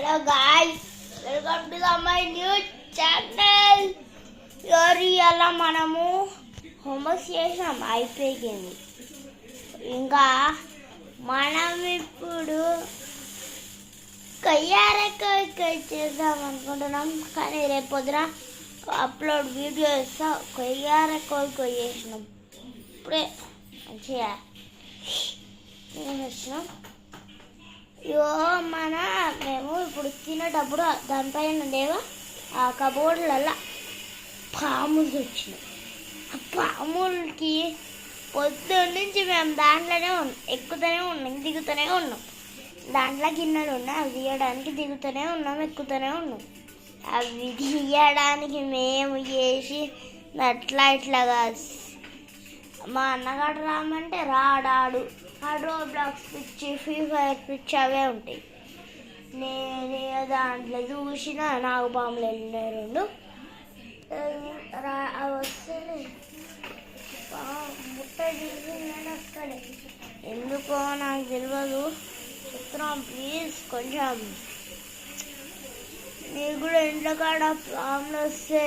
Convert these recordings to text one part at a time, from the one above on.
Hello guys, welcome to my new channel. ఇలా మనము homework చేసాం అయిపోయింది. ఇంకా మనం ఇప్పుడు కయ్యారకాయ చేద్దాం అనుకుంటున్నాం, కానీ రేపు పొద్దున అప్లోడ్ వీడియో ఇస్తా. కయ్యారకాయ కొయ్యేసినాం ఇప్పుడే మంచిగా వచ్చినాం. మేము ఇప్పుడు తినేటప్పుడు దానిపైన ఉండేవా ఆ కబోర్డ్లలో పాములు వచ్చినాయి. ఆ పాములకి పొద్దున్న నుంచి మేము దాంట్లోనే ఎక్కుతూనే ఉన్నాం, దిగుతూనే ఉన్నాం. దాంట్లో గిన్నెలు ఉన్నాయి, అవి తీయడానికి దిగుతూనే ఉన్నాం, ఎక్కుతూనే ఉన్నాం. అవి తీయడానికి మేము చేసి అట్లా ఇట్లా కాదు. మా అన్నగాడు రామంటే రాడాడు. రోడ్ బ్లాక్స్ పిచ్చి, ఫ్రీ ఫైర్ పిచ్చి అవే ఉంటాయి. నేనే దాంట్లో చూసిన నాకు పాములు వెళ్ళినాయి రెండు. అవి వస్తే ముట్ట చూసిందని అక్కడే ఎందుకో నాకు తెలియదు. చెప్తున్నాం ప్లీజ్, కొంచెం నీకు కూడా ఇంట్లో కాడ పాములు వస్తే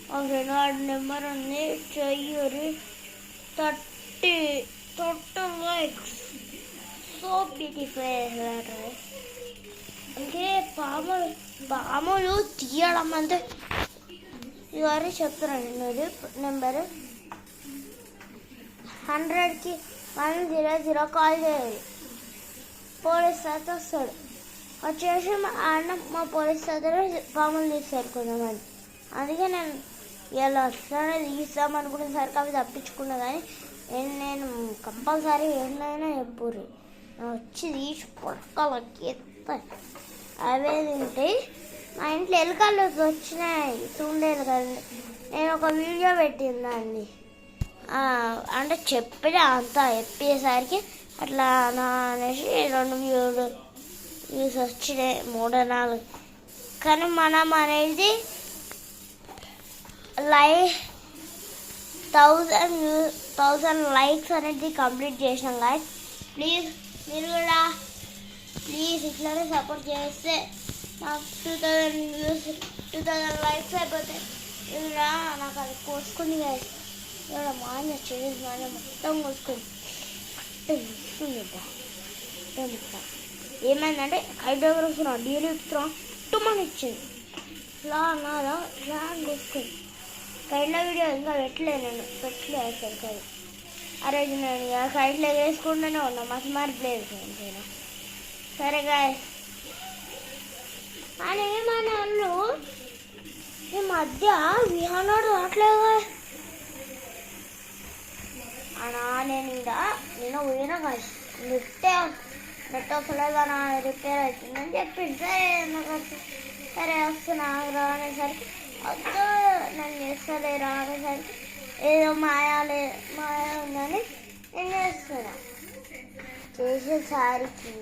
మా ఫ్రెండ్ వాడి నెంబర్ ఉంది, చెయ్యూరి 30 likes. So beautiful. అంటే పాములు తీయడం అంటే ఇవన్నీ చెప్తున్నాను. నెంబరు 100కి 100 కాల్ చేయాలి. పోలీస్ తాత వస్తాడు, వచ్చేసి మా పోలీస్ తాతలో పాములు తీస్తారు కొంతమంది. అందుకే నేను ఇలా వస్తానే తీస్తామనుకునేసరికి అవి తప్పించుకున్నా. కానీ నేను కంపల్సరీ ఏమైనా ఎప్పుడు వచ్చి తీసి పొడకలకి ఎత్తాయి. అవే తింటాయి. మా ఇంట్లో ఎలుకలు వచ్చినాయి, తుండేలు కానీ నేను ఒక వీడియో పెట్టిందండి. అంటే చెప్పిన అంతా చెప్పేసరికి అట్లా నా అనేసి 2 వ్యూస్ వచ్చినాయి, 3-4. కానీ మనం అనేది 1000 likes అనేది కంప్లీట్ చేసినాం గాయస్. ప్లీజ్ మీరు కూడా ప్లీజ్ ఇట్లానే సపోర్ట్ చేస్తే నాకు 2000 likes అయిపోతాయి. ఇలా నాకు అది కోసుకుని గాయస్, ఇక్కడ మాయ చేసి మాయ మొత్తం కోసుకొని ఏమైందంటే హైడ్రోగ్రాఫ్ డీరెక్ట్రా టుమ్మని ఇచ్చింది. ఇలా అన్నారా ఇలా కోసుకొని కైట్ల వీడియో ఇంకా పెట్టలేదు అసలు. కాదు ఆ రోజు నేను కైట్లో వేసుకుంటూనే ఉన్నా, మాకు మారిపోలేదు. సరే గాయస్, అని ఏమన్నా వాళ్ళు ఈ మధ్య విహానాడు రావట్లేదు అనా. నేను పోయినా గాయస్, నెట్ వస్తలేదు రిపేర్ అవుతుందని చెప్పింది. సరే వస్తున్నా రానేసరికి వద్దు నేను చేస్తలే రానేసరికి ఏదో మాయా ఉందని నేను చేస్తున్నా. చేసేసరికి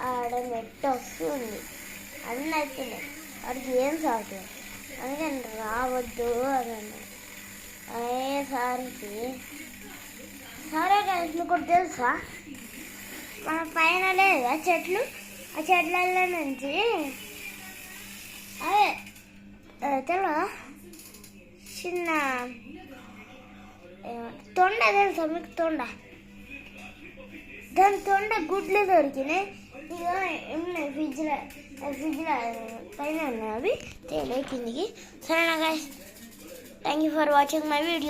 ఆడ నెట్ వస్తుంది, అన్నీ అవుతున్నాయి. వాడికి ఏం సాగుతుంది అని నేను రావద్దు అని అన్నాను. అయ్యేసరికి సరే కలిసి మీకు తెలుసా, మన పైన లేదా చెట్లు, ఆ చెట్లలో నుంచి అదే తెలియదా చిన్న తొండ తెలుసా మీకు? దాని తొండ గుడ్లు దొరికినాయి. ఇక ఉన్నాయి ఫ్రిడ్జ్లో పైన ఉన్నాయి, అవి తేలే కిందికి. సరేనా guys, thank you for watching my video.